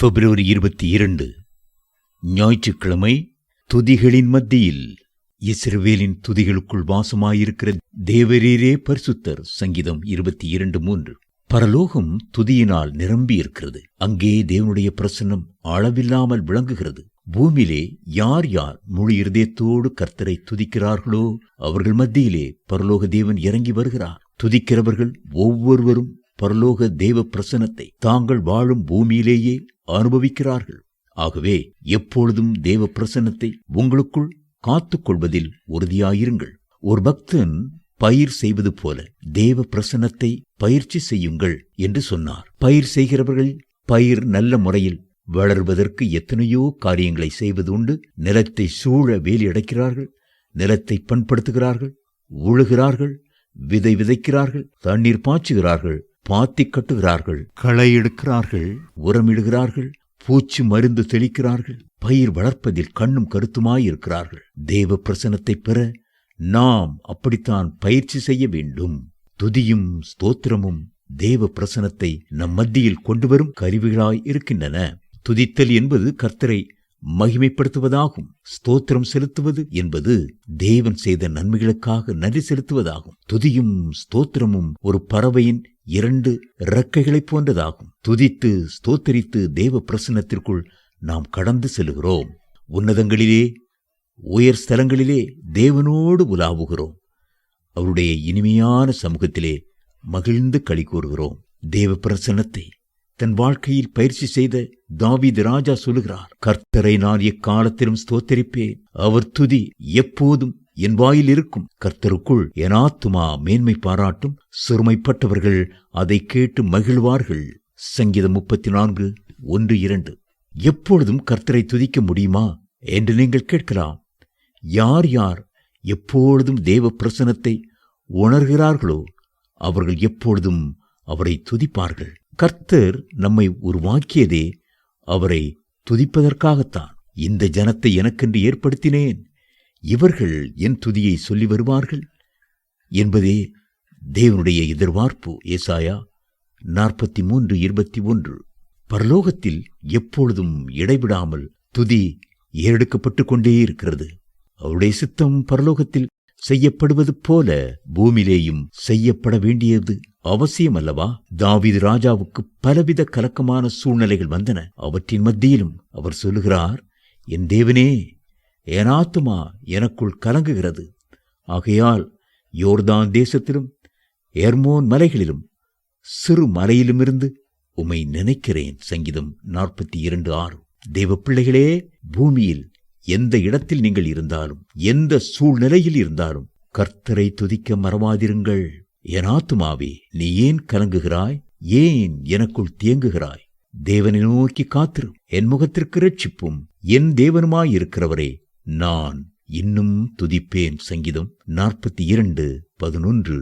பிப்ரவரி 22 ஞாயிற்றுக்கிழமை. துதிகளின் மத்தியில் இஸ்ரவேலின் துதிகளுக்குள் வாசமாயிருக்கிற தேவரீரே பரிசுத்தர். சங்கீதம் 22:3. பரலோகம் துதியினால் நிரம்பியிருக்கிறது. அங்கே தேவனுடைய பிரசன்னம் அளவில்லாமல் விளங்குகிறது. பூமியிலே யார் யார் முழு இருதயத்தோடு கர்த்தரை துதிக்கிறார்களோ அவர்கள் மத்தியிலே பரலோக தேவன் இறங்கி வருகிறார். துதிக்கிறவர்கள் ஒவ்வொருவரும் பரலோக தேவ பிரசன்னத்தை தாங்கள் வாழும் பூமியிலேயே அனுபவிக்கிறார்கள். ஆகவே எப்பொழுதும் தேவ பிரசன்னத்தை உங்களுக்குள் காத்துக் கொள்வதில் உறுதியாயிருங்கள். ஒரு பக்தன் பயிர் செய்வது போல தேவ பிரசன்னத்தை பயிற்சி செய்யுங்கள் என்று சொன்னார். பயிர் செய்கிறவர்கள் பயிர் நல்ல முறையில் வளர்வதற்கு எத்தனையோ காரியங்களை செய்வது உண்டு. நிலத்தை சூழ வேலி அடைக்கிறார்கள், நிலத்தை பண்படுத்துகிறார்கள், உழுகிறார்கள், விதை விதைக்கிறார்கள், தண்ணீர் பாய்ச்சுகிறார்கள், பாத்தி கட்டுகிறார்கள், களை எடுக்கிறார்கள், உரமிடுகிறார்கள், பூச்சி மருந்து தெளிக்கிறார்கள். பயிர் வளர்ப்பதில் கண்ணும் கருத்துமாயிருக்கிறார்கள். தேவ பிரசனத்தை பெற நாம் அப்படித்தான் பயிற்சி செய்ய வேண்டும். துதியும் ஸ்தோத்திரமும் தேவ பிரசனத்தை நம் மத்தியில் கொண்டு வரும் கருவிகளாய் இருக்கின்றன. துதித்தல் என்பது கர்த்தரை மகிமைப்படுத்துவதாகும். ஸ்தோத்திரம் செலுத்துவது என்பது தேவன் செய்த நன்மைகளுக்காக நன்றி செலுத்துவதாகும். துதியும் ஸ்தோத்திரமும் ஒரு பறவையின் 2 இறக்கைகளைப் போன்றதாகும். துதித்து ஸ்தோத்தரித்து தேவ பிரசன்னத்திற்குள் நாம் கடந்து செல்கிறோம். உன்னதங்களிலே உயர் ஸ்தலங்களிலே தேவனோடு உலாவுகிறோம். அவருடைய இனிமையான சமூகத்திலே மகிழ்ந்து களி கூறுகிறோம். தேவ பிரசன்னத்தை தன் வாழ்க்கையில் பயிற்சி செய்த தாவீது ராஜா சொல்லுகிறார், கர்த்தரை நான் எக்காலத்திலும் ஸ்தோத்தரிப்பேன், அவர் துதி எப்போதும் என் வாயில் இருக்கும். கர்த்தருக்குள் என் ஆத்துமா மேன்மை பாராட்டும், சிறுமைப்பட்டவர்கள் அதை கேட்டு மகிழ்வார்கள். சங்கீதம் 34:1-2. எப்பொழுதும் கர்த்தரை துதிக்க முடியுமா என்று நீங்கள் கேட்கலாம். யார் யார் எப்பொழுதும் தேவ பிரசன்னத்தை உணர்கிறார்களோ அவர்கள் எப்பொழுதும் அவரை துதிப்பார்கள். கர்த்தர் நம்மை உருவாக்கியதே அவரை துதிப்பதற்காகத்தான். இந்த ஜனத்தை எனக்கென்று ஏற்படுத்தினேன், இவர்கள் என் துதியை சொல்லி வருவார்கள் என்பதே தேவனுடைய எதிர்பார்ப்பு. ஏசாயா 43:21. பரலோகத்தில் எப்பொழுதும் இடைவிடாமல் துதி ஏறெடுக்கப்பட்டு கொண்டே இருக்கிறது. அவருடைய சித்தம் பரலோகத்தில் செய்யப்படுவது போல பூமியிலேயும் செய்யப்பட வேண்டியது அவசியம் அல்லவா? தாவீது ராஜாவுக்கு பலவித கலக்கமான சூழ்நிலைகள் வந்தன. அவற்றின் மத்தியிலும் அவர் சொல்லுகிறார், என் தேவனே, என் ஆத்துமா எனக்குள் கலங்குகிறது. ஆகையால் யோர்தான் தேசத்திலும் எர்மோன் மலைகளிலும் சிறு மலையிலுமிருந்து உம்மை நினைக்கிறேன். சங்கீதம் 42:6. தேவ பிள்ளைகளே, பூமியில் எந்த இடத்தில் நீங்கள் இருந்தாலும், எந்த சூழ்நிலையில் இருந்தாலும் கர்த்தரை துதிக்க மறவாதிருங்கள். என் ஆத்துமாவே, நீ ஏன் கலங்குகிறாய்? ஏன் எனக்குள் தேங்குகிறாய்? தேவனை நோக்கி காத்திரும். என் முகத்திற்கு இரட்சிப்பும் என் தேவனுமாயிருக்கிறவரே நான் இன்னும் துதிப்பேன். சங்கீதம் 42:11.